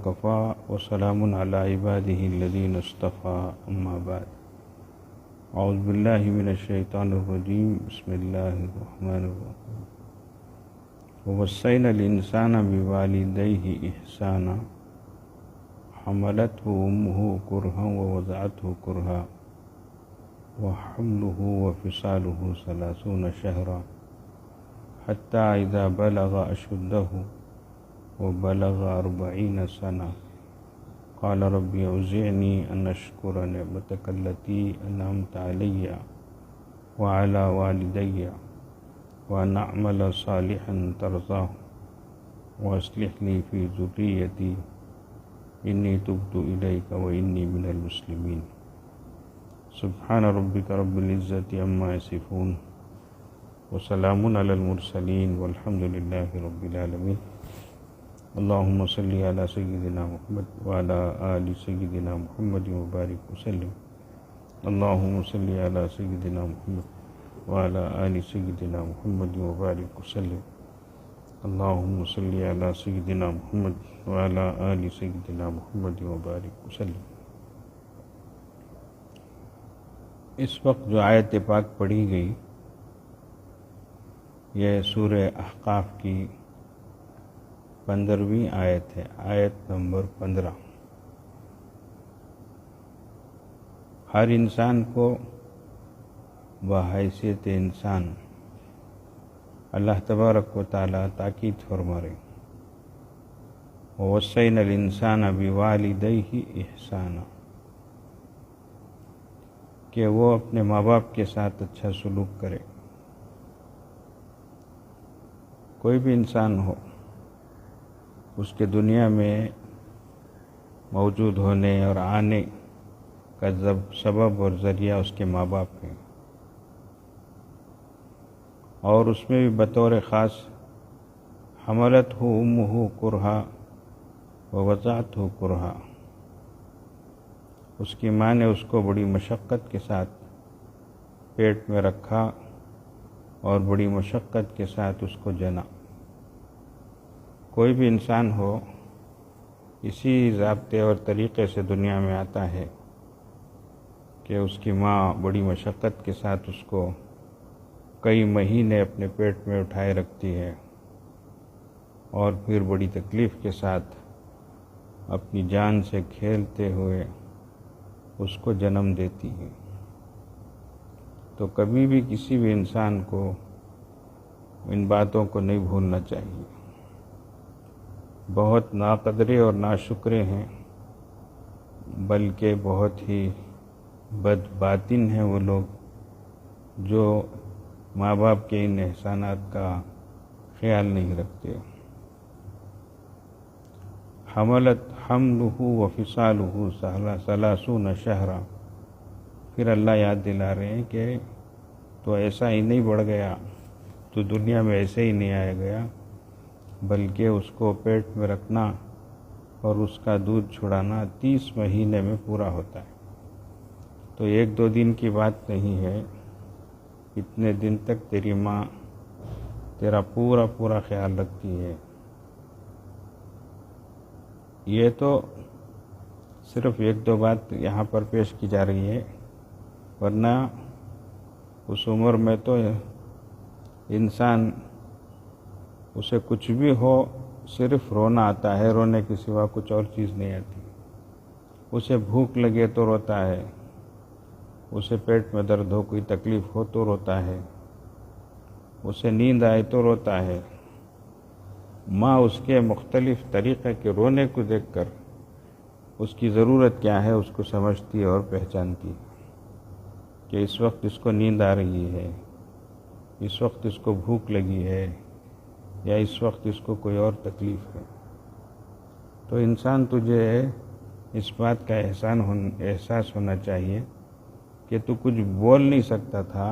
وكفى وسلام على عباده الذين اصطفى أما بعد أعوذ بالله من الشيطان الرجيم بسم الله الرحمن الرحيم ووصينا الإنسان بوالديه إحسانا حملته أمه كرها ووضعته كرها وحمله وفصاله 30 شهرا حتى إذا بلغ أشده وبلغ 40 سنة قال ربي أوزعني أن أشكر نعمتك التي أنعمت علي وعلى والدي وأن أعمل صالحا ترضاه وأصلح لي في ذريتي إني تبت إليك وإني من المسلمين سبحان ربك رب العزة عما يصفون وسلام على المرسلين والحمد لله رب العالمين اللهم صل على سيدنا محمد وعلى آل سيدنا محمد وبارك وسلم اللهم صل على سيدنا محمد وعلى آل سيدنا محمد وبارك وسلم اللهم صل على سيدنا محمد وعلى آل سيدنا محمد وبارك وسلم۔ اس وقت جو آیت پاک پڑھی گئی یہ سورہ احقاف کی 15ویں آیت ہے، آیت نمبر 15۔ ہر انسان کو بحیثیت انسان اللہ تبارک و تعالیٰ تاکید فرما رہے وَوَصَّيْنَا الْإِنسَانَ بِوَالِدَيْهِ إِحْسَانًا، کہ وہ اپنے ماں باپ کے ساتھ اچھا سلوک کرے۔ کوئی بھی انسان ہو، اس کے دنیا میں موجود ہونے اور آنے کا سبب اور ذریعہ اس کے ماں باپ ہیں، اور اس میں بھی بطور خاص حملتہ امہ کرہا ووضعتہ کرہا، اس کی ماں نے اس کو بڑی مشقت کے ساتھ پیٹ میں رکھا اور بڑی مشقت کے ساتھ اس کو جنا۔ کوئی بھی انسان ہو اسی ضابطے اور طریقے سے دنیا میں آتا ہے کہ اس کی ماں بڑی مشقت کے ساتھ اس کو کئی مہینے اپنے پیٹ میں اٹھائے رکھتی ہے اور پھر بڑی تکلیف کے ساتھ اپنی جان سے کھیلتے ہوئے اس کو جنم دیتی ہے۔ تو کبھی بھی کسی بھی انسان کو ان باتوں کو نہیں بھولنا چاہیے۔ بہت ناقدرے اور ناشکرے ہیں، بلکہ بہت ہی بد باطن ہیں وہ لوگ جو ماں باپ کے ان احسانات کا خیال نہیں رکھتے۔ حملہ وفصالہ 30 شہرا، پھر اللہ یاد دلا رہے ہیں کہ تو ایسا ہی نہیں بڑھ گیا، تو دنیا میں ایسے ہی نہیں آیا گیا، بلکہ اس کو پیٹ میں رکھنا اور اس کا دودھ چھڑانا 30 مہینے میں پورا ہوتا ہے۔ تو 1-2 دن کی بات نہیں ہے، اتنے دن تک تیری ماں تیرا پورا خیال رکھتی ہے۔ یہ تو صرف 1-2 بات یہاں پر پیش کی جا رہی ہے، ورنہ اس عمر میں تو انسان اسے کچھ بھی ہو صرف رونا آتا ہے، رونے کے سوا کچھ اور چیز نہیں آتی۔ اسے بھوک لگے تو روتا ہے، اسے پیٹ میں درد ہو، کوئی تکلیف ہو تو روتا ہے، اسے نیند آئے تو روتا ہے۔ ماں اس کے مختلف طریقے کے رونے کو دیکھ کر اس کی ضرورت کیا ہے اس کو سمجھتی اور پہچانتی کہ اس وقت اس کو نیند آ رہی ہے، اس وقت اس کو بھوک لگی ہے، یا اس وقت اس کو کوئی اور تکلیف ہے۔ تو انسان تجھے اس بات کا احساس ہونا چاہیے کہ تو کچھ بول نہیں سکتا تھا،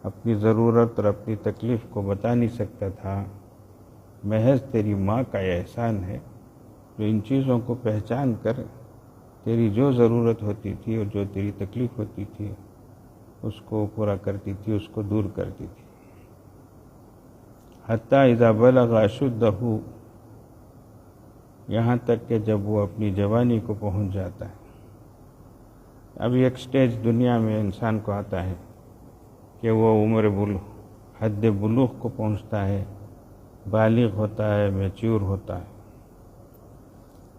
اپنی ضرورت اور اپنی تکلیف کو بتا نہیں سکتا تھا، محض تیری ماں کا یہ احسان ہے جو ان چیزوں کو پہچان کر تیری جو ضرورت ہوتی تھی اور جو تیری تکلیف ہوتی تھی اس کو پورا کرتی تھی، اس کو دور کرتی تھی۔ حتی اذا بلغ اشدہ، یہاں تک کہ جب وہ اپنی جوانی کو پہنچ جاتا ہے۔ اب ایک سٹیج دنیا میں انسان کو آتا ہے کہ وہ حد بلوغ کو پہنچتا ہے، بالغ ہوتا ہے، میچور ہوتا ہے۔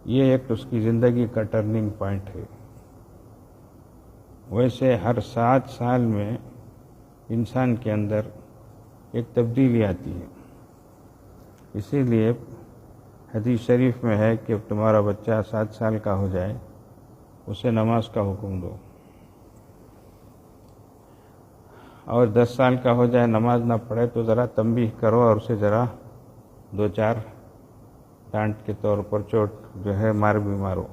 یہ ایک اس کی زندگی کا ٹرننگ پوائنٹ ہے۔ ویسے ہر 7 سال میں انسان کے اندر ایک تبدیلی آتی ہے۔ اسی لیے حدیث شریف میں ہے کہ تمہارا بچہ 7 سال کا ہو جائے اسے نماز کا حکم دو، اور 10 سال کا ہو جائے نماز نہ پڑھے تو ذرا تنبیہ کرو اور اسے ذرا 2-4 ڈانٹ کے طور پر چوٹ جو ہے مار بھی مارو۔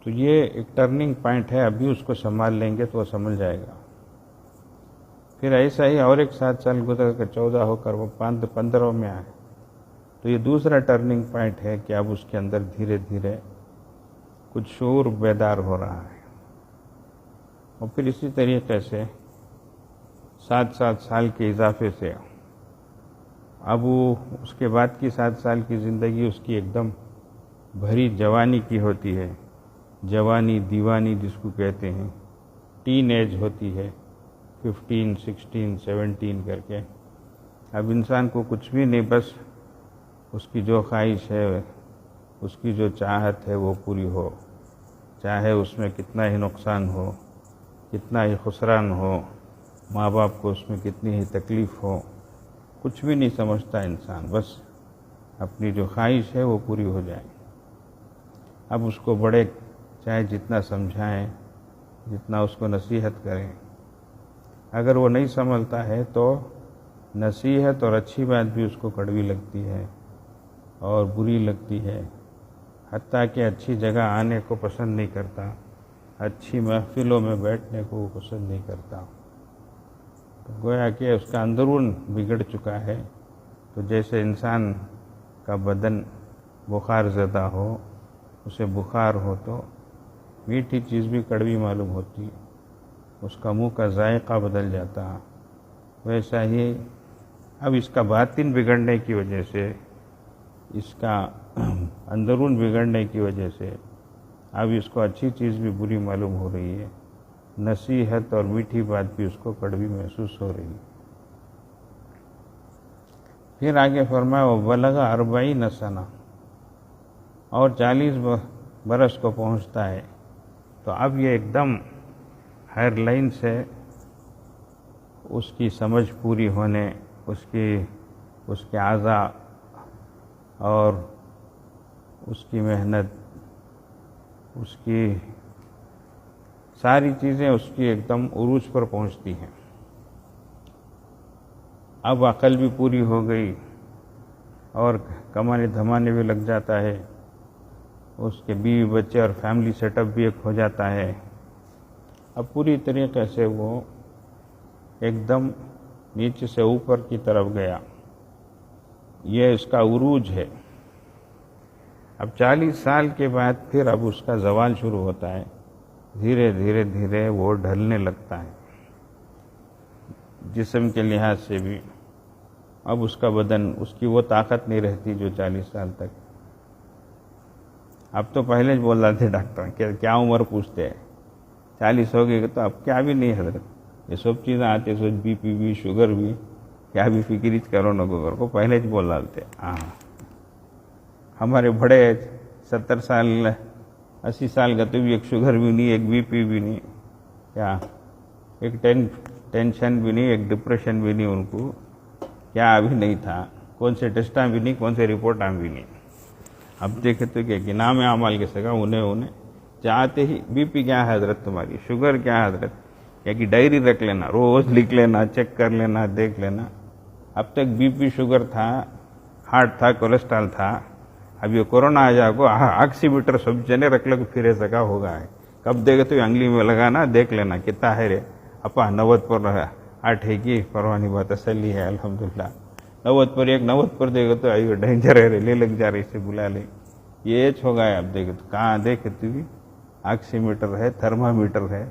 تو یہ ایک ٹرننگ پوائنٹ ہے، ابھی اس کو سنبھال لیں گے تو وہ سمجھ جائے گا۔ پھر ایسا ہی اور ایک 7 سال گزر کر 14 ہو کر وہ 15 میں آئے تو یہ دوسرا ٹرننگ پوائنٹ ہے کہ اب اس کے اندر دھیرے دھیرے کچھ شعور بیدار ہو رہا ہے۔ اور پھر اسی طریقے سے 7 سال کے اضافے سے اب وہ اس کے بعد کی 7 سال کی زندگی اس کی ایک دم بھری جوانی کی ہوتی ہے، جوانی دیوانی جس کو کہتے ہیں، ٹین ایج ہوتی ہے، 15 16 17 کر کے۔ اب انسان کو کچھ بھی نہیں، بس اس کی جو خواہش ہے، اس کی جو چاہت ہے وہ پوری ہو، چاہے اس میں کتنا ہی نقصان ہو، کتنا ہی خسران ہو، ماں باپ کو اس میں کتنی ہی تکلیف ہو، کچھ بھی نہیں سمجھتا انسان، بس اپنی جو خواہش ہے وہ پوری ہو جائے۔ اب اس کو بڑے چاہے جتنا سمجھائیں، جتنا اس کو نصیحت کریں، اگر وہ نہیں سنبھلتا ہے تو نصیحت اور اچھی بات بھی اس کو کڑوی لگتی ہے اور بری لگتی ہے، حتیٰ کہ اچھی جگہ آنے کو پسند نہیں کرتا، اچھی محفلوں میں بیٹھنے کو وہ پسند نہیں کرتا۔ تو گویا کہ اس کا اندرون بگڑ چکا ہے۔ تو جیسے انسان کا بدن بخار زدہ ہو، اسے بخار ہو تو میٹھی چیز بھی کڑوی معلوم ہوتی، اس کا منہ کا ذائقہ بدل جاتا، ویسا ہی اب اس کا باطن بگڑنے کی وجہ سے، اس کا اندرون بگڑنے کی وجہ سے اب اس کو اچھی چیز بھی بری معلوم ہو رہی ہے، نصیحت اور میٹھی بات بھی اس کو کڑوی محسوس ہو رہی ہے۔ پھر آگے فرمایا وَبَلَغَ 40 سنہ، اور 40 برس کو پہنچتا ہے تو اب یہ ایک دم ہائر لائن سے اس کی سمجھ پوری ہونے، اس کے اعضاء اور اس کی محنت، اس کی ساری چیزیں اس کی ایک دم عروج پر پہنچتی ہیں۔ اب عقل بھی پوری ہو گئی اور کمانے دھمانے بھی لگ جاتا ہے، اس کے بیوی بچے اور فیملی سیٹ اپ بھی ایک ہو جاتا ہے۔ اب پوری طریقے سے وہ ایک دم نیچے سے اوپر کی طرف گیا، یہ اس کا عروج ہے۔ اب 40 سال کے بعد پھر اب اس کا زوال شروع ہوتا ہے، دھیرے دھیرے دھیرے وہ ڈھلنے لگتا ہے جسم کے لحاظ سے بھی۔ اب اس کا بدن، اس کی وہ طاقت نہیں رہتی جو 40 سال تک۔ اب تو پہلے بول رہے تھے ڈاکٹر کہ کیا عمر پوچھتے ہیں، 40 ہو گئے تو اب کیا بھی نہیں حضرت، یہ سب چیزیں آتے، سوچ بی پی بھی، شوگر بھی، کیا بھی فکریچ کرو نہ کو پہلے بول رہے تھے۔ ہاں ہمارے بڑے 70 سال 80 سال کا تو بھی ایک شوگر بھی نہیں، ایک بی پی بھی نہیں، کیا ایک ٹینشن بھی نہیں، ایک ڈپریشن بھی نہیں، ان کو کیا ابھی نہیں تھا، کون سے ٹیسٹاں بھی نہیں، کون سے رپورٹاں بھی نہیں۔ اب دیکھے تو کہ نام اعمال کے سگا انہیں چاہتے ہی بی پی کیا ہے حضرت تمہاری، شوگر کیا ہے حضرت، یا کہ ڈائری رکھ لینا، روز لکھ لینا، چیک کر لینا، دیکھ لینا۔ اب تک بی پی شوگر تھا، ہارٹ تھا، کولیسٹرول تھا، اب یہ کورونا آ جا کو آکسی میٹر سب جنے رکھ لو پھرے سکا ہوگا ہے، کب دیکھے تو انگلی میں لگانا، دیکھ لینا کتنا ہے رے، اپا 90 پر رہا 8 ہے کی پروانی بات تسلی ہے الحمدللہ، 90 پر 90 پر دیکھو تو آئیو ڈینجر ہے رے، لے لگ جا رہے اسے بلا لے، یہ ایج ہوگا ہے۔ اب دیکھو تو کہاں دیکھے تو بھی آکسی میٹر ہے، تھرما میٹر ہے،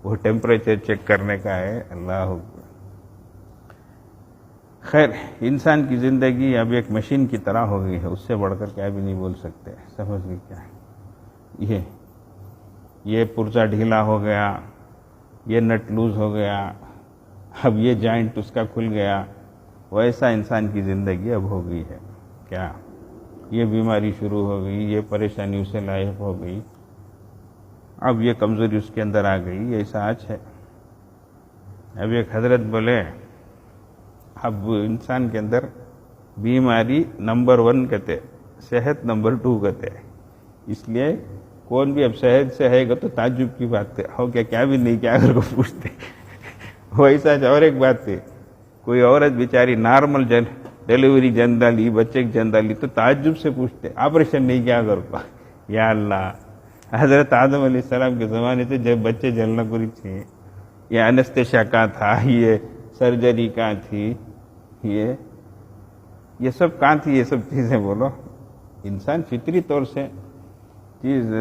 وہ ٹیمپریچر چیک کرنے کا ہے، اللہ اکبر۔ خیر، انسان کی زندگی اب ایک مشین کی طرح ہو گئی ہے، اس سے بڑھ کر کیا بھی نہیں بول سکتے. سمجھ گئی کیا ہے؟ یہ پرزا ڈھیلا ہو گیا، یہ نٹ لوز ہو گیا، اب یہ جوائنٹ اس کا کھل گیا، ویسا انسان کی زندگی اب ہو گئی ہے. کیا یہ بیماری شروع ہو گئی، یہ پریشانی اسے لاحق ہو گئی، اب یہ کمزوری اس کے اندر آ گئی، ایسا آج ہے. اب ایک حضرت بولے اب انسان کے اندر بیماری نمبر 1 کہتے، صحت نمبر 2 کہتے. اس لیے کون بھی اب صحت سے ہے گا تو تعجب کی بات ہے، ہو کیا بھی نہیں، کیا اگر کو پوچھتے. ویسا اور ایک بات ہے، کوئی عورت بیچاری نارمل ڈیلیوری جن ڈالی، بچے کی جن ڈالی تو تعجب سے پوچھتے آپریشن نہیں کیا اگر کو. یا اللہ، حضرت آدم علیہ السلام کے زمانے سے جب بچے جلنا پوری تھے، یہ انستیشیا کہاں تھا، یہ سرجری کہاں تھی، یہ سب کہاں تھی، یہ سب چیزیں بولو. انسان فطری طور سے چیز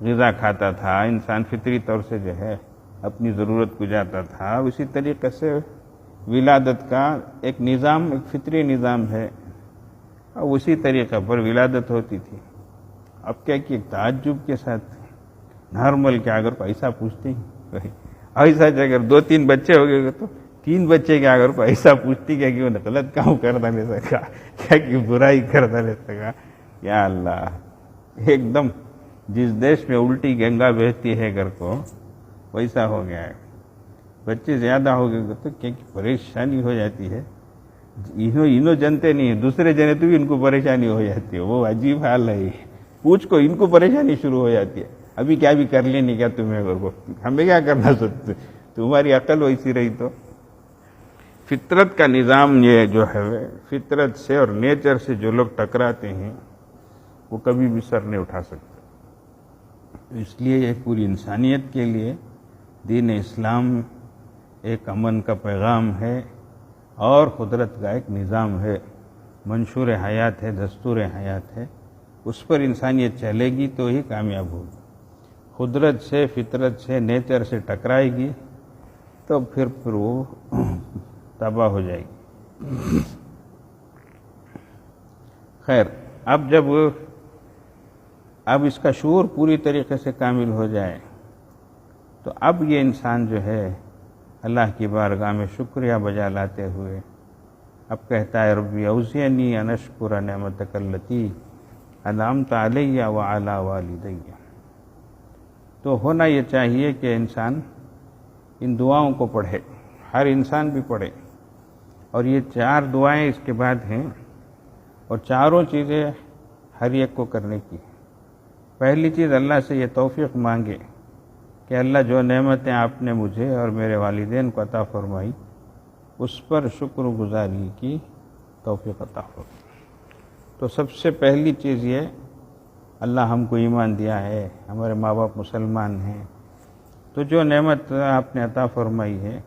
غذا کھاتا تھا، انسان فطری طور سے جو ہے اپنی ضرورت کو جاتا تھا. اسی طریقے سے ولادت کا ایک نظام، ایک فطری نظام ہے، اور اسی طریقے پر ولادت ہوتی تھی. اب کیا کہ تعجب کے ساتھ نارمل کیا اگر ایسا پوچھتے ہیں، ایسا اگر 2-3 بچے ہو گئے تو 3 بچے کیا اگر ایسا پوچھتی کیا کہ وہ غلط کام کر ڈالے سکا، کیا کہ برائی کر ڈالے سکا. یا اللہ، ایک دم جس دیش میں الٹی گنگا بہتی ہے گھر کو ویسا ہو گیا ہے. بچے زیادہ ہو گئے تو کیا پریشانی ہو جاتی ہے. انہوں جنتے نہیں ہیں، دوسرے جنے تو بھی ان کو پریشانی ہو جاتی ہے. وہ عجیب حال ہے، پوچھ کو ان کو پریشانی شروع ہو جاتی ہے. ابھی کیا بھی کر لینی کیا تمہیں، گھر کو ہمیں کیا کرنا سکتے، تمہاری عقل ویسی رہی تو. فطرت کا نظام یہ جو ہے، فطرت سے اور نیچر سے جو لوگ ٹکراتے ہیں وہ کبھی بھی سر نہیں اٹھا سکتے. اس لیے یہ پوری انسانیت کے لیے دین اسلام ایک امن کا پیغام ہے اور قدرت کا ایک نظام ہے، منشور حیات ہے، دستور حیات ہے. اس پر انسانیت چلے گی تو ہی کامیاب ہوگی. قدرت سے، فطرت سے، نیچر سے ٹکرائے گی تو پھر وہ تباہ ہو جائے گی. خیر، اب اس کا شعور پوری طریقے سے کامل ہو جائے تو اب یہ انسان جو ہے اللہ کی بارگاہ میں شکریہ بجا لاتے ہوئے اب کہتا ہے ربی اوزعنی ان اشکر نعمتک التی انعمت علی وعلی والدی. تو ہونا یہ چاہیے کہ انسان ان دعاؤں کو پڑھے، ہر انسان بھی پڑھے. اور یہ 4 دعائیں اس کے بعد ہیں، اور چاروں چیزیں ہر ایک کو کرنے کی. پہلی چیز اللہ سے یہ توفیق مانگے کہ اللہ جو نعمتیں آپ نے مجھے اور میرے والدین کو عطا فرمائی اس پر شکر گزاری کی توفیق عطا فرمائی. تو سب سے پہلی چیز یہ، اللہ ہم کو ایمان دیا ہے، ہمارے ماں باپ مسلمان ہیں، تو جو نعمت آپ نے عطا فرمائی ہے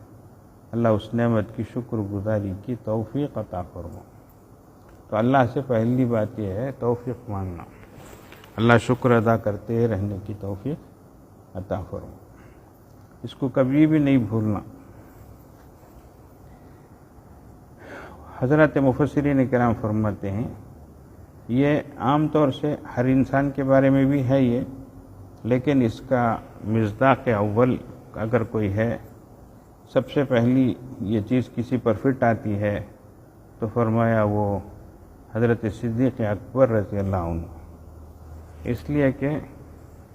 اللہ اس نعمت کی شکر گزاری کی توفیق عطا فرما. تو اللہ سے پہلی بات یہ ہے توفیق مانگنا، اللہ شکر ادا کرتے رہنے کی توفیق عطا فرما. اس کو کبھی بھی نہیں بھولنا. حضرات مفسرین کرام فرماتے ہیں یہ عام طور سے ہر انسان کے بارے میں بھی ہے یہ، لیکن اس کا مصداق اول اگر کوئی ہے، سب سے پہلی یہ چیز کسی پر فٹ آتی ہے تو فرمایا وہ حضرت صدیق اکبر رضی اللہ عنہ. اس لیے کہ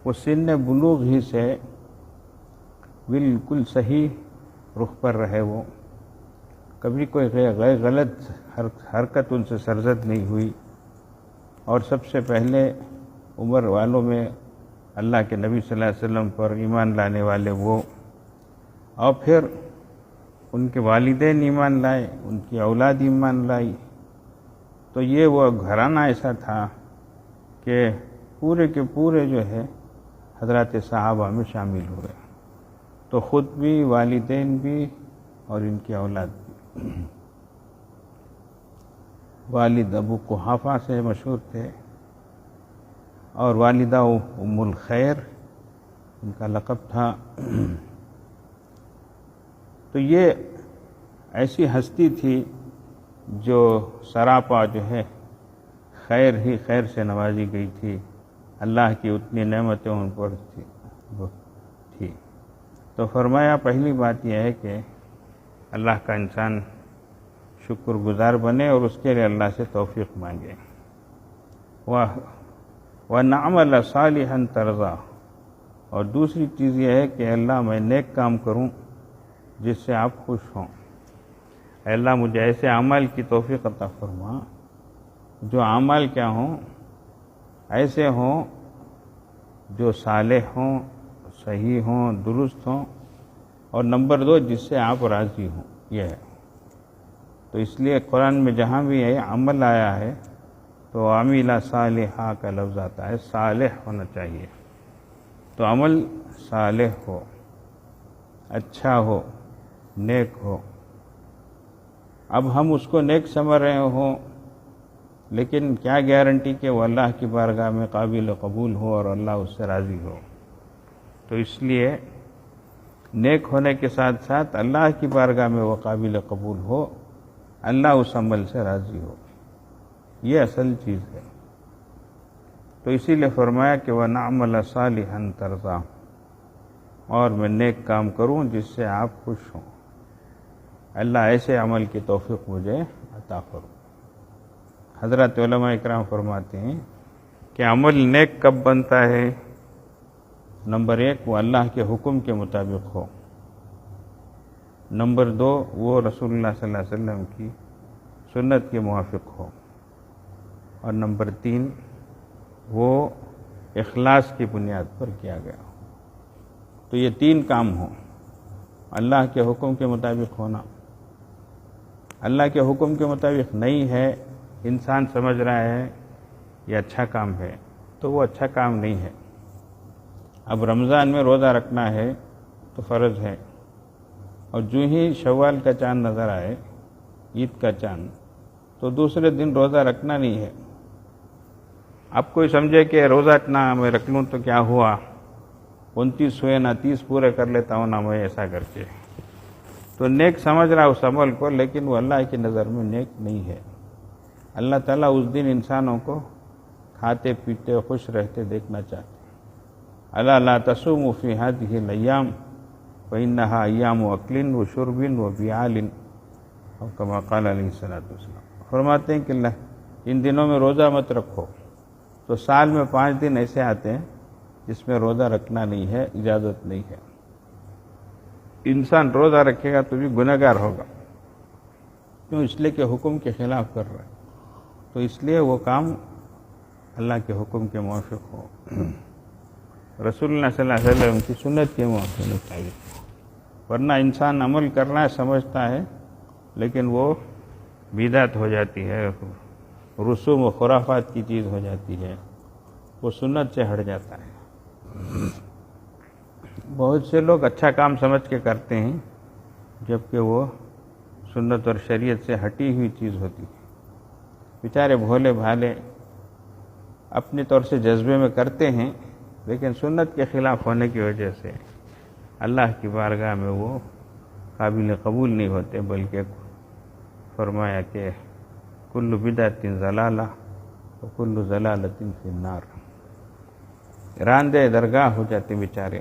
وہ سن بلوغ ہی سے بالکل صحیح رخ پر رہے، وہ کبھی کوئی غلط حرکت ان سے سرزد نہیں ہوئی. اور سب سے پہلے عمر والوں میں اللہ کے نبی صلی اللہ علیہ وسلم پر ایمان لانے والے وہ، اور پھر ان کے والدین ایمان لائے، ان کی اولاد ایمان لائی. تو یہ وہ گھرانہ ایسا تھا کہ پورے کے پورے جو ہے حضرات صحابہ میں شامل ہوئے. تو خود بھی، والدین بھی اور ان کی اولاد بھی. والد ابو قحافہ سے مشہور تھے اور والدہ ام الخیر ان کا لقب تھا. تو یہ ایسی ہستی تھی جو سراپا جو ہے خیر ہی خیر سے نوازی گئی تھی، اللہ کی اتنی نعمتیں ان پر تھی۔ تو فرمایا پہلی بات یہ ہے کہ اللہ کا انسان شکر گزار بنے اور اس کے لیے اللہ سے توفیق مانگے۔ وَنَعْمَلَ صَالِحًا تَرْضَىٰ، اور دوسری چیز یہ ہے کہ اللہ میں نیک کام کروں جس سے آپ خوش ہوں۔ اے اللہ مجھے ایسے اعمال کی توفیق عطا فرما جو اعمال کیا ہوں، ایسے ہوں جو صالح ہوں، صحیح ہوں، درست ہوں، اور نمبر 2 جس سے آپ راضی ہوں۔ یہ ہے تو اس لیے قرآن میں جہاں بھی یہ عمل آیا ہے تو عامل صالحہ کا لفظ آتا ہے، صالح ہونا چاہیے۔ تو عمل صالح ہو، اچھا ہو، نیک ہو۔ اب ہم اس کو نیک سمجھ رہے ہوں، لیکن کیا گارنٹی کہ وہ اللہ کی بارگاہ میں قابل قبول ہو اور اللہ اس سے راضی ہو۔ تو اس لیے نیک ہونے کے ساتھ ساتھ اللہ کی بارگاہ میں وہ قابل قبول ہو، اللہ اس عمل سے راضی ہو، یہ اصل چیز ہے۔ تو اسی لیے فرمایا کہ وَنَعْمَلَ صَالِحًا تَرْضَىٰ، اور میں نیک کام کروں جس سے آپ خوش ہوں۔ اللہ ایسے عمل کی توفیق مجھے عطا کرو۔ حضرت علماء اکرام فرماتے ہیں کہ عمل نیک کب بنتا ہے؟ نمبر 1 وہ اللہ کے حکم کے مطابق ہو، نمبر 2 وہ رسول اللہ صلی اللہ علیہ وسلم کی سنت کے موافق ہو، اور نمبر 3 وہ اخلاص کی بنیاد پر کیا گیا ہو۔ تو یہ 3 کام ہوں، اللہ کے حکم کے مطابق ہونا، اللہ کے حکم کے مطابق نہیں ہے، انسان سمجھ رہا ہے یہ اچھا کام ہے، تو وہ اچھا کام نہیں ہے۔ اب رمضان میں روزہ رکھنا ہے تو فرض ہے، اور جو ہی شوال کا چاند نظر آئے، عید کا چاند، تو دوسرے دن روزہ رکھنا نہیں ہے۔ اب کوئی سمجھے کہ روزہ اتنا میں رکھ لوں تو کیا ہوا، 29 ہوئے نہ 30 پورے کر لیتا ہوں نہ میں ایسا کر کے، تو نیک سمجھ رہا اس عمل کو، لیکن وہ اللہ کی نظر میں نیک نہیں ہے۔ اللہ تعالیٰ اس دن انسانوں کو کھاتے پیتے خوش رہتے دیکھنا چاہتے ہیں۔ الا لا تصوموا فی هذه الايام فانها ایام اکل وشرب وبیعال، اور کما قال علیہ الصلوۃ والسلام، فرماتے ہیں کہ اللہ ان دنوں میں روزہ مت رکھو۔ تو سال میں 5 دن ایسے آتے ہیں جس میں روزہ رکھنا نہیں ہے، اجازت نہیں ہے۔ انسان روزہ رکھے گا تو بھی گنہگار ہوگا، کیوں؟ اس لیے کہ حکم کے خلاف کر رہا ہے، تو اس لیے وہ کام اللہ کے حکم کے موافق ہو، رسول اللہ صلی اللہ علیہ وسلم کی سنت کے موافق چاہیے۔ ورنہ انسان عمل کرنا ہے سمجھتا ہے، لیکن وہ بدعت ہو جاتی ہے، رسوم و خرافات کی چیز ہو جاتی ہے، وہ سنت سے ہٹ جاتا ہے۔ بہت سے لوگ اچھا کام سمجھ کے کرتے ہیں، جبکہ وہ سنت اور شریعت سے ہٹی ہوئی چیز ہوتی ہے۔ بیچارے بھولے بھالے اپنے طور سے جذبے میں کرتے ہیں، لیکن سنت کے خلاف ہونے کی وجہ سے اللہ کی بارگاہ میں وہ قابل قبول نہیں ہوتے، بلکہ فرمایا کہ کل بدعت ضلالہ وکل ضلالۃ فی النار، راندے درگاہ ہو جاتے بیچارے،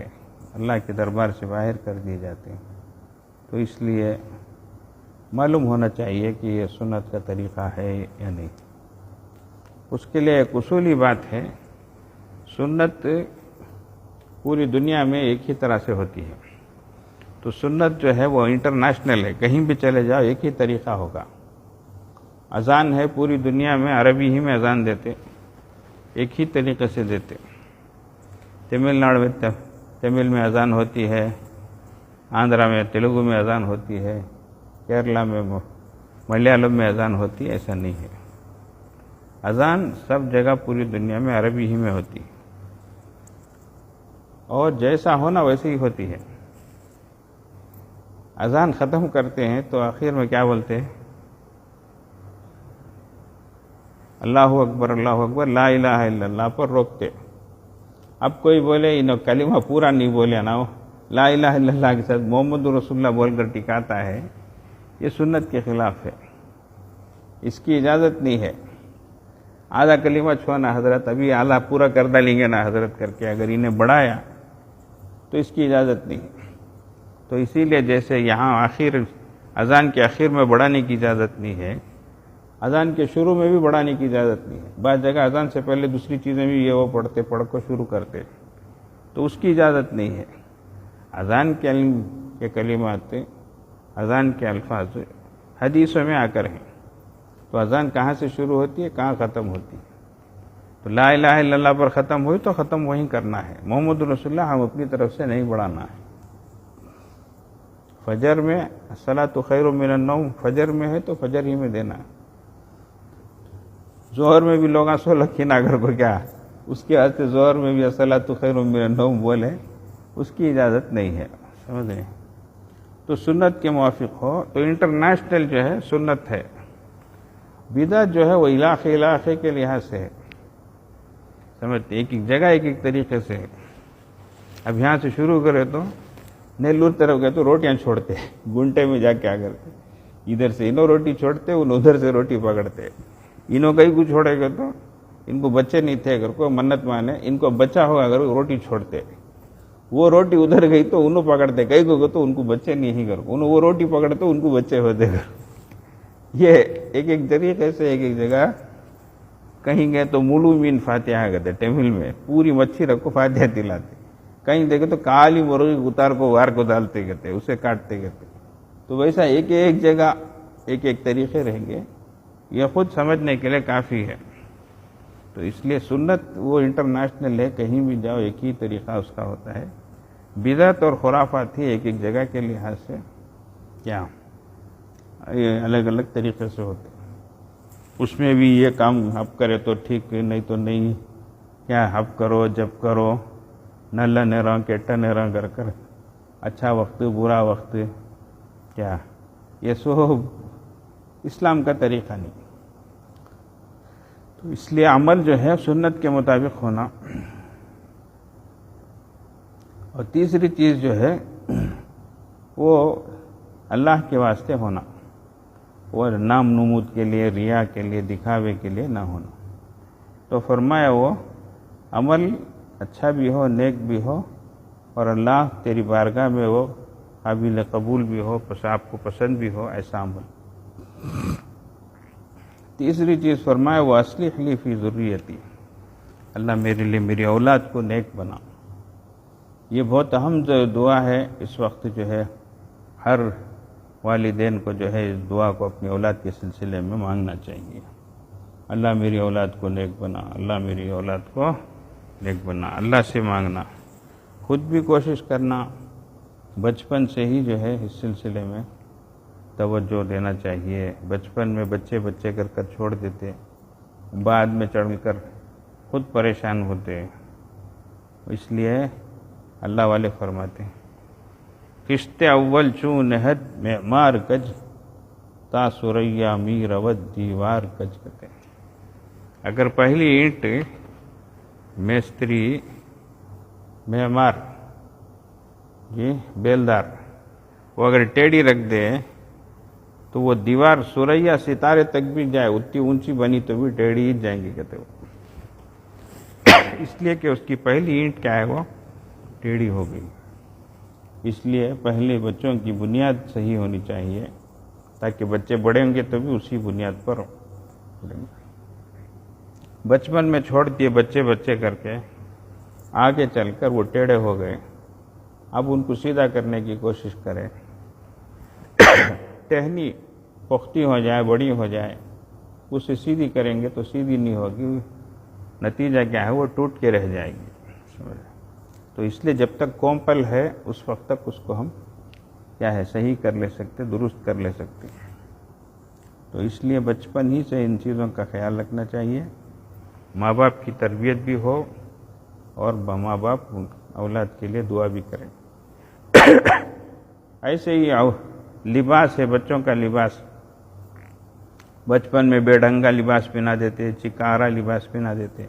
اللہ کے دربار سے باہر کر دیے جاتے ہیں۔ تو اس لیے معلوم ہونا چاہیے کہ یہ سنت کا طریقہ ہے یا نہیں۔ اس کے لیے ایک اصولی بات ہے، سنت پوری دنیا میں ایک ہی طرح سے ہوتی ہے۔ تو سنت جو ہے وہ انٹرنیشنل ہے، کہیں بھی چلے جاؤ ایک ہی طریقہ ہوگا۔ اذان ہے پوری دنیا میں، عربی ہی میں اذان دیتے، ایک ہی طریقے سے دیتے۔ تمل ناڈو میں تمل میں اذان ہوتی ہے، آندھرا میں تیلگو میں اذان ہوتی ہے، کیرلا میں ملیالم میں اذان ہوتی ہے، ایسا نہیں ہے۔ اذان سب جگہ پوری دنیا میں عربی ہی میں ہوتی ہے، اور جیسا ہونا ویسے ہی ہوتی ہے۔ اذان ختم کرتے ہیں تو آخر میں کیا بولتے ہیں؟ اللہ اکبر اللہ اکبر لا الہ الا اللہ پر روکتے۔ اب کوئی بولے انہوں کلمہ پورا نہیں بولے نا، لا الہ الا اللہ کے ساتھ محمد رسول اللہ بول کر ٹکاتا ہے، یہ سنت کے خلاف ہے۔ اس کی اجازت نہیں ہے. آدھا کلمہ چھونا حضرت ابھی آلہ پورا کر ڈالیں گے نا حضرت کر کے اگر انہیں بڑھایا تو اس کی اجازت نہیں. تو اسی لیے جیسے یہاں آخر اذان کے آخر میں بڑھانے کی اجازت نہیں ہے، اذان کے شروع میں بھی بڑھانے کی اجازت نہیں ہے. بعض جگہ اذان سے پہلے دوسری چیزیں بھی یہ وہ پڑھ کو شروع کرتے تو اس کی اجازت نہیں ہے. اذان کے کلمات، اذان کے الفاظ حدیثوں میں آ کر ہیں. تو اذان کہاں سے شروع ہوتی ہے، کہاں ختم ہوتی ہے. تو لا الہ الا اللہ پر ختم ہوئی تو ختم وہیں کرنا ہے. محمد رسول اللہ ہم اپنی طرف سے نہیں بڑھانا ہے. فجر میں الصلاۃ خیر من النوم فجر میں ہے تو فجر ہی میں دینا ہے. ظہر میں بھی لوگ سو لکھی ناگر کو کیا اس کے واسطے ظہر میں بھی الصلاۃ خیر من النوم بولے، اس کی اجازت نہیں ہے. سمجھ رہے؟ تو سنت کے موافق ہو تو انٹرنیشنل جو ہے سنت ہے. بدعت جو ہے وہ علاقے کے لحاظ سے ہے. سمجھتے ایک جگہ ایک طریقے سے ہے. اب یہاں سے شروع کرے تو نیلور طرف گئے تو روٹیاں چھوڑتے، گنٹے میں جا کے آ کرتے ادھر سے انہوں روٹی چھوڑتے، ان ادھر سے روٹی پکڑتے. انہوں کہیں کو چھوڑے گا تو ان کو بچے نہیں تھے اگر کوئی منت مانے ان کو بچہ ہوگا اگر روٹی چھوڑتے، وہ روٹی ادھر گئی تو انہوں پکڑتے، کہیں کو تو ان کو بچے نہیں کر انہوں وہ روٹی پکڑتے ان کو بچے ہوتے گا. یہ ایک طریقے سے ایک جگہ کہیں گئے تو مولو مین فاتحہ کہتے ٹیبل میں پوری مچھی رکھو فاتحہ دلاتے. کہیں دیکھے تو کالی مرغی اتار کو وار کو ڈالتے کہتے اسے کاٹتے کہتے. تو ویسا ایک جگہ ایک طریقے رہیں گے. یہ خود سمجھنے کے لیے کافی ہے. تو اس لیے سنت وہ انٹرنیشنل ہے، کہیں بھی جاؤ ایک ہی طریقہ اس کا ہوتا ہے. بدعت اور خرافات ہی ایک جگہ کے لحاظ سے کیا الگ الگ طریقے سے ہوتے. اس میں بھی یہ کام اب کرے تو ٹھیک، نہیں تو نہیں. کیا اب کرو جب کرو نل نیراں کیٹا نیراں کر کر اچھا وقت برا وقت، کیا یہ سب اسلام کا طریقہ نہیں. تو اس لیے عمل جو ہے سنت کے مطابق ہونا. اور تیسری چیز جو ہے وہ اللہ کے واسطے ہونا، وہ نام نمود کے لیے، ریا کے لیے، دکھاوے کے لیے نہ ہونا. تو فرمایا وہ عمل اچھا بھی ہو، نیک بھی ہو، اور اللہ تیری بارگاہ میں وہ قابل قبول بھی ہو، آپ کو پسند بھی ہو ایسا عمل. تیسری چیز فرمایا وہ اصلح لی فی ذریتی، اللہ میرے لیے میری اولاد کو نیک بنا. یہ بہت اہم دعا ہے. اس وقت جو ہے ہر والدین کو جو ہے اس دعا کو اپنی اولاد کے سلسلے میں مانگنا چاہیے. اللہ میری اولاد کو نیک بنا، اللہ میری اولاد کو نیک بنا. اللہ سے مانگنا، خود بھی کوشش کرنا. بچپن سے ہی جو ہے اس سلسلے میں توجہ دینا چاہیے. بچپن میں بچے کر چھوڑ دیتے، بعد میں چڑھ کر خود پریشان ہوتے. اس لیے اللہ والے فرماتے ہیں قسط اول چون نہد معمار کج تا سریا می رود دیوار کج کہتے ہیں. اگر پہلی اینٹ میستری معمار یہ بیلدار وہ اگر ٹیڑھی رکھ دے تو وہ دیوار سریا ستارے تک بھی جائے، اتنی اونچی بنی تو بھی ٹیڑھی ہی جائیں گی کہتے وہ. اس لیے کہ اس کی پہلی اینٹ کیا ہے وہ ٹیڑھی ہو گئی. اس لیے پہلے بچوں کی بنیاد صحیح ہونی چاہیے تاکہ بچے بڑے ہوں گے تو بھی اسی بنیاد پر پڑیں گے. بچپن میں چھوڑ دیے بچے کر کے آگے چل کر وہ ٹیڑھے ہو گئے. اب ان کو سیدھا کرنے کی کوشش کریں. ٹہنی پختی ہو جائے، بڑی ہو جائے، اسے سیدھی کریں گے تو سیدھی نہیں ہوگی. نتیجہ کیا ہے وہ ٹوٹ کے رہ جائے گی. تو اس لیے جب تک کومپل ہے اس وقت تک اس کو ہم کیا ہے صحیح کر لے سکتے، درست کر لے سکتے. تو اس لیے بچپن ہی سے ان چیزوں کا خیال رکھنا چاہیے. ماں باپ کی تربیت بھی ہو اور ماں باپ اولاد کے لیے دعا بھی کریں. ایسے ہی لباس ہے، بچوں کا لباس. بچپن میں بے ڈھنگا لباس پہنا دیتے، چکارا لباس پہنا دیتے.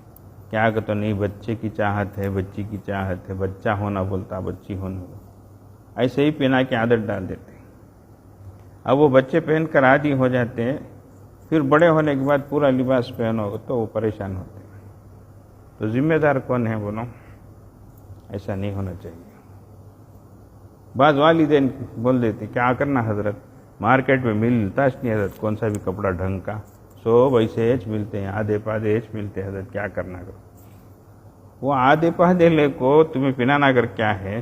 کیا کہ تو نہیں بچے کی چاہت ہے، بچی کی چاہت ہے، بچہ ہونا بولتا بچی ہونا بولتا، ایسے ہی پہنا کے عادت ڈال دیتے. اب وہ بچے پہن کر عادی ہو جاتے ہیں، پھر بڑے ہونے کے بعد پورا لباس پہنو تو وہ پریشان ہوتے ہیں. تو ذمہ دار کون ہے بولو؟ ایسا نہیں ہونا چاہیے. بعض والدین بول دیتے کیا کرنا حضرت، مارکیٹ میں ملتا نہیں حضرت کون سا بھی کپڑا ڈھنگ کا، سب ایسے ایچ ملتے ہیں، آدھے پادھے ایچ ملتے ہیں حضرت، کیا کرنا کرو. وہ آدھے پادھے لے کو تمہیں پہنانا کر کیا ہے،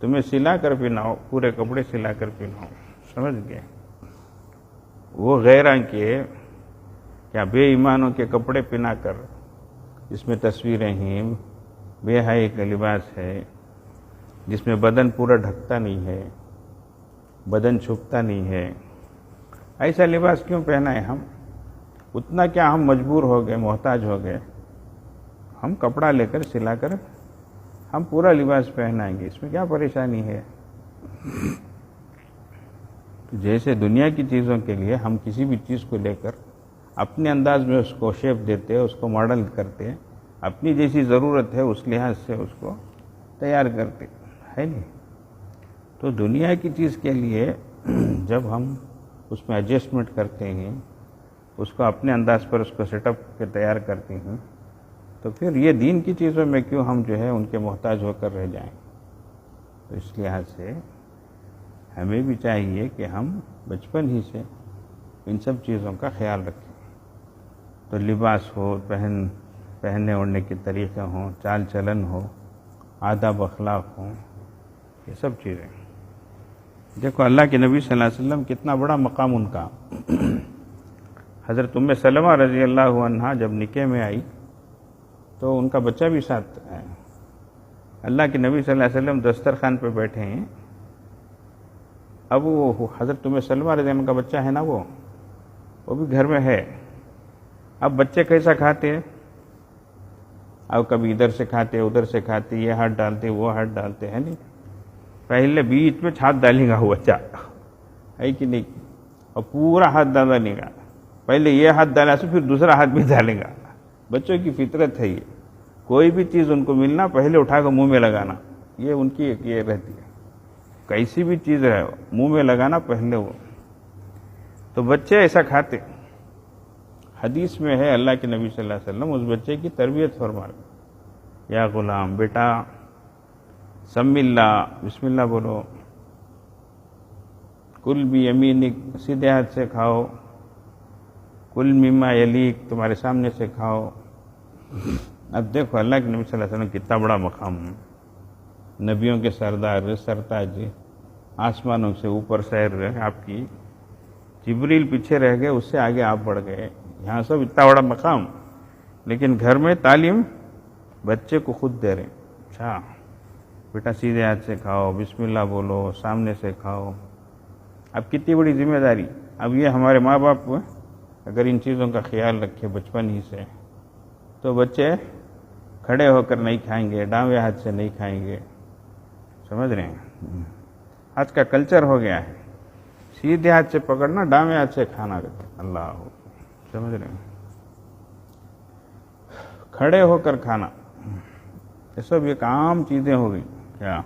تمہیں سلا کر پہناؤ، پورے کپڑے سلا کر پہناؤ. سمجھ گئے؟ وہ غیراں کے کیا بے ایمانوں کے کپڑے پہنا کر جس میں تصویریں ہیں، بے حیائی کا لباس ہے، جس میں بدن پورا ڈھکتا نہیں ہے، بدن چھپتا نہیں ہے، ایسا لباس کیوں پہنا ہے ہم؟ اتنا کیا ہم مجبور ہو گئے، محتاج ہو گئے؟ ہم کپڑا لے کر سلا کر ہم پورا لباس پہنائیں گے، اس میں کیا پریشانی ہے؟ جیسے دنیا کی چیزوں کے لیے ہم کسی بھی چیز کو لے کر اپنے انداز میں اس کو شیپ دیتے، اس کو ماڈل کرتے، اپنی جیسی ضرورت ہے اس لحاظ سے اس کو تیار کرتے ہے نہیں. تو دنیا کی چیز کے لیے جب ہم اس میں ایڈجسٹمنٹ کرتے ہیں، اس کو اپنے انداز پر اس کو سیٹ اپ کے تیار کرتے ہیں، تو پھر یہ دین کی چیزوں میں کیوں ہم جو ہے ان کے محتاج ہو کر رہ جائیں؟ تو اس لحاظ سے ہمیں بھی چاہیے کہ ہم بچپن ہی سے ان سب چیزوں کا خیال رکھیں. تو لباس ہو، پہننے اوڑھنے کے طریقے ہوں، چال چلن ہو، آداب اخلاق ہوں، یہ سب چیزیں. دیکھو اللہ کے نبی صلی اللہ علیہ وسلم کتنا بڑا مقام ان کا. حضرت ام سلمہ رضی اللہ عنہا جب نکاح میں آئی تو ان کا بچہ بھی ساتھ ہے. اللہ کے نبی صلی اللہ علیہ وسلم دسترخوان پہ بیٹھے ہیں، اب وہ حضرت ام سلمہ رضی اللہ عنہ کا بچہ ہے نا، وہ بھی گھر میں ہے. اب بچے کیسا کھاتے ہیں؟ اب کبھی ادھر سے کھاتے، ادھر سے کھاتے، یہ ہاتھ ڈالتے، وہ ہاتھ ڈالتے ہیں نہیں. پہلے بیچ میں ہاتھ ڈالے گا وہ بچہ، ہے کہ نہیں؟ اور پورا ہاتھ ڈالے گا. پہلے یہ ہاتھ ڈالا سے پھر دوسرا ہاتھ بھی ڈالے گا. بچوں کی فطرت ہے یہ. کوئی بھی چیز ان کو ملنا پہلے اٹھا کر منہ میں لگانا، یہ ان کی یہ رہتی ہے. کیسی بھی چیز ہے منہ میں لگانا پہلے وہ. تو بچے ایسا کھاتے. حدیث میں ہے اللہ کے نبی صلی اللہ علیہ وسلم اس بچے کی تربیت فرما رہے، یا غلام بیٹا سم اللہ، بسم اللہ بولو، کل بیمینک، سیدھے ہاتھ سے کھاؤ، کل مما یلیک، تمہارے سامنے سے کھاؤ. اب دیکھو اللہ کے نبی صلی اللہ علیہ وسلم کتنا بڑا مقام ہے، نبیوں کے سردار، سرتاج، آسمانوں سے اوپر سیر آپ کی. جبریل پیچھے رہ گئے، اس سے آگے آپ بڑھ گئے. یہاں سب اتنا بڑا مقام، لیکن گھر میں تعلیم بچے کو خود دے رہے. اچھا بیٹا سیدھے ہاتھ سے کھاؤ، بسم اللہ بولو، سامنے سے کھاؤ. اب کتنی بڑی ذمہ داری. اب یہ ہمارے ماں باپ اگر ان چیزوں کا خیال رکھے بچپن ہی سے، تو بچے کھڑے ہو کر نہیں کھائیں گے، ڈاوے ہاتھ سے نہیں کھائیں گے. سمجھ رہے ہیں؟ آج کا کلچر ہو گیا ہے سیدھے ہاتھ سے پکڑنا، ڈاوے ہاتھ سے کھانا. اللہ ہو، سمجھ رہے ہیں؟ کھڑے ہو کر کھانا، یہ سب ایک عام چیزیں ہو گئی. کیا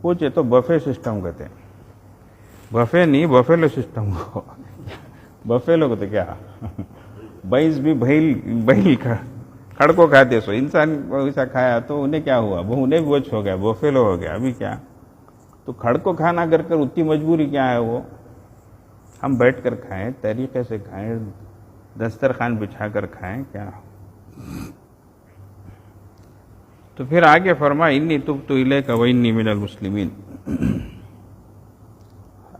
پوچھے تو بفے سسٹم کہتے ہیں. بفے نہیں، بفیلو سسٹم کو. بفیلو کو تو کیا بھینس بھی بھیل کھڑ کو کھاتے، سو انسان کو ایسا کھایا تو انہیں کیا ہوا، وہ انہیں بھی بوچھ ہو گیا، بفیلو ہو گیا. ابھی کیا تو کھڑ کو کھانا کر کر اتنی مجبوری کیا ہے؟ وہ ہم بیٹھ کر کھائیں، طریقے سے کھائیں، دسترخوان بچھا کر کھائیں. کیا تو پھر آگے فرمایا انی تبت الیک وانی من المسلمین،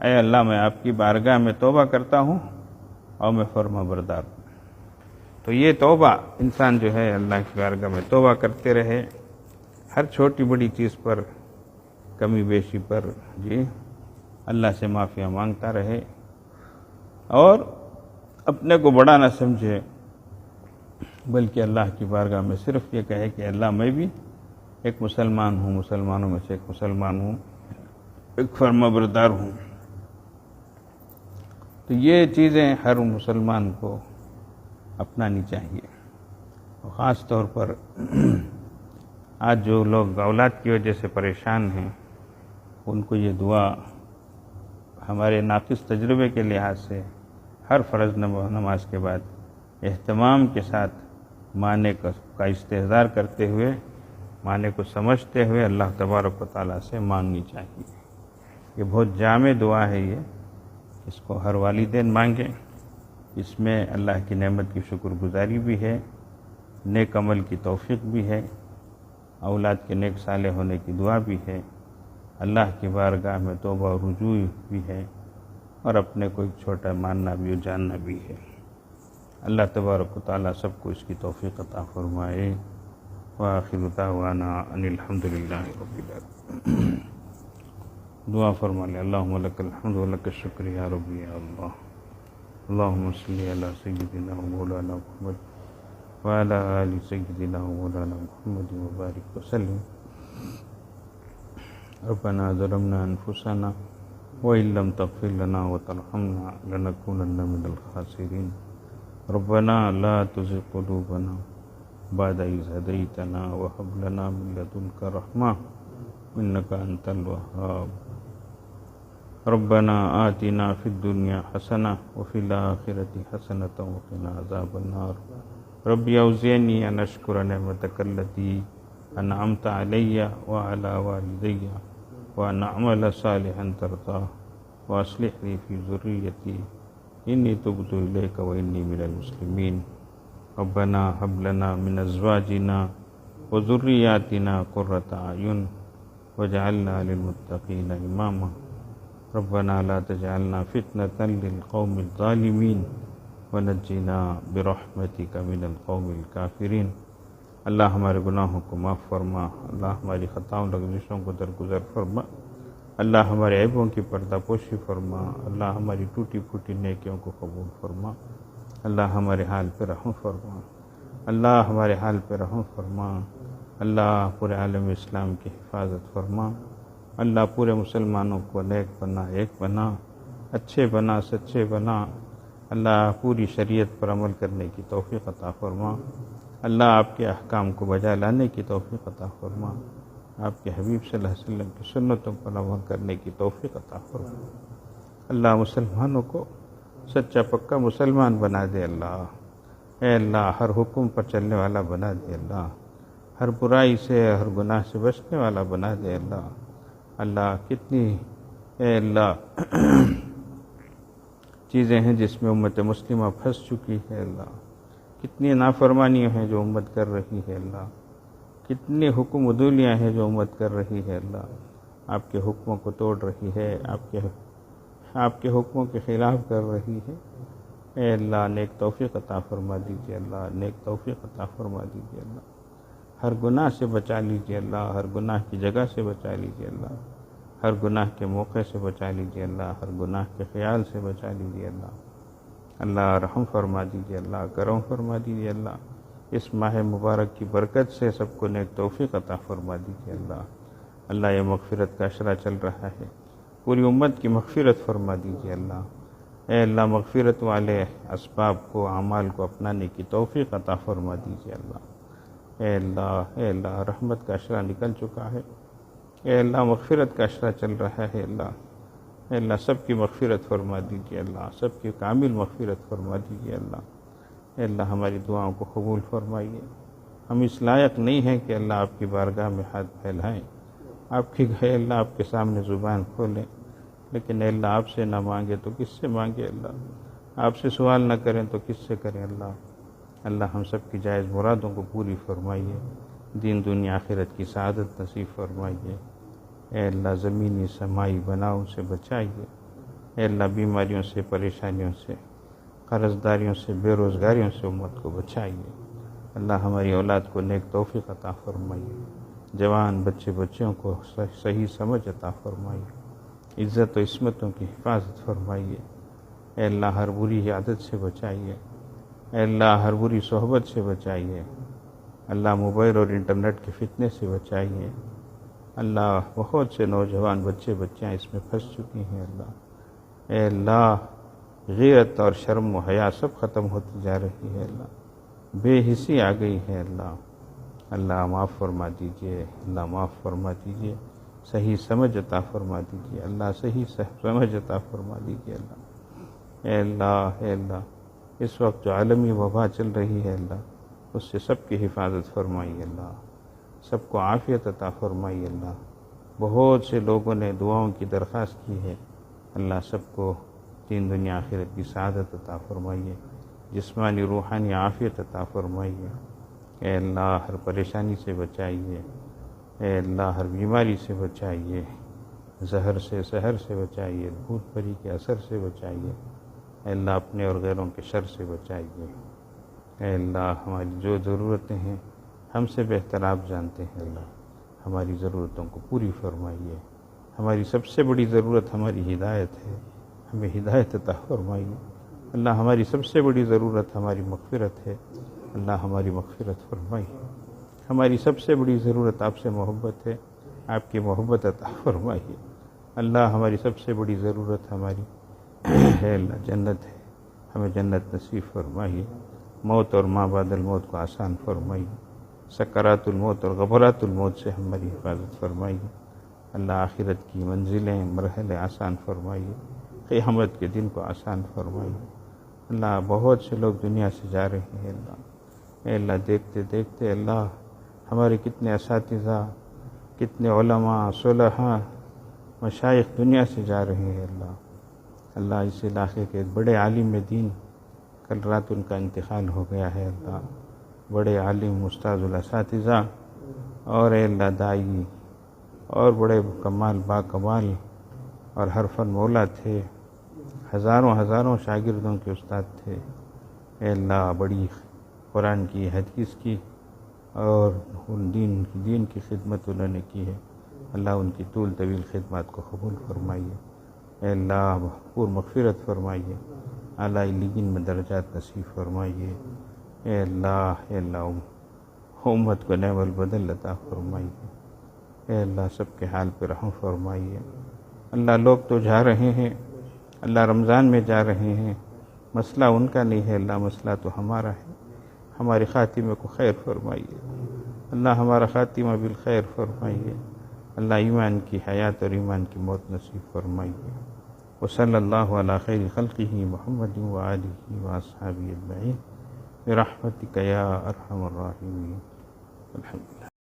اے اللہ میں آپ کی بارگاہ میں توبہ کرتا ہوں اور میں فرما بردار ہوں. تو یہ توبہ انسان جو ہے اللہ کی بارگاہ میں توبہ کرتے رہے، ہر چھوٹی بڑی چیز پر، کمی بیشی پر جی اللہ سے معافیاں مانگتا رہے، اور اپنے کو بڑا نہ سمجھے، بلکہ اللہ کی بارگاہ میں صرف یہ کہے کہ اللہ میں بھی ایک مسلمان ہوں، مسلمانوں میں سے ایک مسلمان ہوں، ایک فرما بردار ہوں. تو یہ چیزیں ہر مسلمان کو اپنانی چاہیے. اور خاص طور پر آج جو لوگ اولاد کی وجہ سے پریشان ہیں، ان کو یہ دعا ہمارے ناقص تجربے کے لحاظ سے ہر فرض نماز کے بعد اہتمام کے ساتھ معنی کا استحضار کرتے ہوئے، معنی کو سمجھتے ہوئے اللہ تبارک و تعالیٰ سے مانگنی چاہیے۔ یہ بہت جامع دعا ہے، یہ اس کو ہر والدین مانگیں۔ اس میں اللہ کی نعمت کی شکر گزاری بھی ہے، نیک عمل کی توفیق بھی ہے، اولاد کے نیک صالح ہونے کی دعا بھی ہے، اللہ کی بارگاہ میں توبہ و رجوع بھی ہے، اور اپنے کو ایک چھوٹا ماننا بھی اور جاننا بھی ہے۔ اللہ تبارک و تعالیٰ سب کو اس کی توفیق عطا فرمائے۔ وآخر دعوانا ان الحمد للہ رب العالمین۔ دعا فرما لیں۔ اللہم لک الحمد ولک الشکر یا ربی یا اللہ۔ اللہم صلی علی سیدنا و مولانا محمد وعلی آل سیدنا و مولانا محمد وبارک وسلم۔ ربنا ظلمنا انفسنا وإن لم تغفر لنا وترحمنا لنكونن من الخاسرين۔ ربنا لا تزغ قلوبنا بعد إذ هديتنا وهب لنا من لدنك رحمة إنك أنت الوهاب۔ ربنا آتنا في الدنيا حسنة وفي الآخرة حسنة وقنا عذاب النار۔ رب أوزعني أن أشكر نعمتك التي أنعمت علي وعلى والدي وأن أعمل صالحا ترضاه وأصلح لي في ذريتي إني تبت إليك وإني من المسلمين۔ ربنا هب لنا من أزواجنا وذرياتنا قرة أعين واجعلنا للمتقين إماما۔ ربنا لا تجعلنا فتنة للقوم الظالمين ونجنا برحمتك من القوم الكافرين۔ اللہ ہمارے گناہوں کو معاف فرما، اللہ ہماری خطاؤں لغزشوں کو درگزر فرما، اللہ ہمارے عیبوں کی پردہ پوشی فرما، اللہ ہماری ٹوٹی پھوٹی نیکیوں کو قبول فرما، اللہ ہمارے حال پہ رحم فرما، اللہ ہمارے حال پہ رحم فرما، اللہ پورے عالم اسلام کی حفاظت فرما، اللہ پورے مسلمانوں کو نیک بنا، ایک بنا، اچھے بنا، سچے بنا، اللہ پوری شریعت پر عمل کرنے کی توفیق عطا فرما، اللہ آپ کے احکام کو بجا لانے کی توفیق عطا فرما، آپ کے حبیب صلی اللہ علیہ وسلم کی سنتوں پر عمل کرنے کی توفیق عطا فرما، اللہ مسلمانوں کو سچا پکا مسلمان بنا دے اللہ، اے اللہ ہر حکم پر چلنے والا بنا دے اللہ، ہر برائی سے ہر گناہ سے بچنے والا بنا دے اللہ۔ اللہ کتنی اے اللہ چیزیں ہیں جس میں امت مسلمہ پھنس چکی ہے اللہ، کتنی نافرمانیاں ہیں جو امت کر رہی ہے اللہ، کتنی حکم عدولیاں ہیں جو امت کر رہی ہے اللہ، آپ کے حکموں کو توڑ رہی ہے، آپ کے حکموں کے خلاف کر رہی ہے۔ اے اللہ نیک توفیق عطا فرما دیجیے اللہ، نیک توفیق عطا فرما دیجیے اللہ، ہر گناہ سے بچا لیجیے اللہ، ہر گناہ کی جگہ سے بچا لیجیے اللہ، ہر گناہ کے موقع سے بچا لیجیے اللہ، ہر گناہ کے خیال سے بچا لیجیے اللہ۔ اللہ رحم فرما دیجیے اللہ، کرم فرما دیجیے اللہ، اس ماہ مبارک کی برکت سے سب کو نیک توفیق عطا فرما دیجیے اللہ۔ اللہ یہ مغفرت کا عشرہ چل رہا ہے، پوری امت کی مغفرت فرما دیجیے اللہ۔ اے اللہ مغفرت والے اسباب کو، اعمال کو اپنانے کی توفیق عطا فرما دیجیے اللہ۔ اے اللہ رحمت کا عشرہ نکل چکا ہے، اے اللہ مغفرت کا عشرہ چل رہا ہے اللہ۔ اے اللہ سب کی مغفرت فرما دیجیے اللہ، سب کی کامل مغفرت فرما دیجیے اللہ۔ اے اللہ ہماری دعاؤں کو قبول فرمائیے، ہم اس لائق نہیں ہیں کہ اللہ آپ کی بارگاہ میں ہاتھ پھیلائیں، آپ کی اے اللہ آپ کے سامنے زبان کھولیں، لیکن اے اللہ آپ سے نہ مانگے تو کس سے مانگے اللہ، آپ سے سوال نہ کریں تو کس سے کریں اللہ۔ اللہ ہم سب کی جائز مرادوں کو پوری فرمائیے، دین دنیا آخرت کی سعادت نصیب فرمائیے۔ اے اللہ زمینی سمائی بناؤں سے بچائیے، اے اللہ بیماریوں سے، پریشانیوں سے، قرض داریوں سے، بے روزگاریوں سے امت کو بچائیے۔ اللہ ہماری اولاد کو نیک توفیق عطا فرمائیے، جوان بچیوں کو صحیح سمجھ عطا فرمائیے، عزت و عصمتوں کی حفاظت فرمائیے۔ اے اللہ ہر بری عادت سے بچائیے، اے اللہ ہر بری صحبت سے بچائیے، اللہ موبائل اور انٹرنیٹ کے فتنے سے بچائیے۔ اللہ بہت سے نوجوان بچیاں اس میں پھنس چکی ہیں اللہ۔ اے اللہ غیرت اور شرم و حیا سب ختم ہوتی جا رہی ہے اللہ، بے حسی آ گئی ہے اللہ۔ اللہ معاف فرما دیجیے، اللہ معاف فرما دیجیے، صحیح سمجھ عطا فرما دیجیے اللہ، صحیح سمجھ عطا فرما دیجیے اللہ۔ اے اللہ اس وقت جو عالمی وبا چل رہی ہے اللہ، اس سے سب کی حفاظت فرمائیے اللہ، سب کو عافیت عطا فرمائیے اللہ۔ بہت سے لوگوں نے دعاؤں کی درخواست کی ہے، اللہ سب کو دین دنیا آخرت کی سعادت عطا فرمائیے، جسمانی روحانی عافیت عطا فرمائیے۔ اے اللہ ہر پریشانی سے بچائیے، اے اللہ ہر بیماری سے بچائیے، زہر سے سحر سے بچائیے، بھوت پری کے اثر سے بچائیے، اے اللہ اپنے اور غیروں کے شر سے بچائیے۔ اے اللہ ہماری جو ضرورتیں ہیں ہم سے بہتر آپ جانتے ہیں، اللہ ہماری ضرورتوں کو پوری فرمائیے۔ ہماری سب سے بڑی ضرورت ہماری ہدایت ہے، ہمیں ہدایت عطا فرمائیے۔ اللہ ہماری سب سے بڑی ضرورت ہماری مغفرت ہے، اللہ ہماری مغفرت فرمائیے۔ ہماری سب سے بڑی ضرورت آپ سے محبت ہے، آپ کی محبت عطا فرمائیے۔ اللہ ہماری سب سے بڑی ضرورت ہماری ہے اللہ جنت ہے، ہمیں جنت نصیب فرمائیے۔ موت اور ما بعد الموت کو آسان فرمائیے، سکرات الموت اور غبرات الموت سے ہماری حفاظت فرمائیے۔ اللہ آخرت کی منزلیں مرحلے آسان فرمائیے، قیامت کے دن کو آسان فرمائیے۔ اللہ بہت سے لوگ دنیا سے جا رہے ہیں اللہ، اے اللہ دیکھتے دیکھتے اللہ ہمارے کتنے اساتذہ، کتنے علماء، صلحاء، مشائخ دنیا سے جا رہے ہیں اللہ۔ اللہ اس علاقے کے ایک بڑے عالم دین کل رات ان کا انتقال ہو گیا ہے اللہ، بڑے عالم استاذ الاساتذہ اور اے اللہ دائی اور بڑے کمال با کمال اور ہر فن مولا تھے، ہزاروں شاگردوں کے استاد تھے۔ اے اللہ بڑی قرآن کی حدیث کی اور دین کی خدمت انہوں نے کی ہے، اللہ ان کی طول طویل خدمات کو قبول فرمائیے۔ اے اللہ بھرپور مغفرت فرمائیے، اعلیٰ علیین میں درجات نصیب فرمائیے۔ اے اللہ امت کو نعم البدل عطا فرمائیے۔ اے اللہ سب کے حال پہ رحم فرمائیے۔ اللہ لوگ تو جا رہے ہیں، اللہ رمضان میں جا رہے ہیں، مسئلہ ان کا نہیں ہے اللہ، مسئلہ تو ہمارا ہے۔ ہمارے خاتمے کو خیر فرمائیے اللہ، ہمارا خاتمہ بالخیر فرمائیے اللہ، ایمان کی حیات اور ایمان کی موت نصیب فرمائیے۔ وصلی اللہ علی خیر خلقہ محمد وآلہ وأصحابہ اجمعین برحمتک یا ارحم الراحمین۔ الحمدللہ۔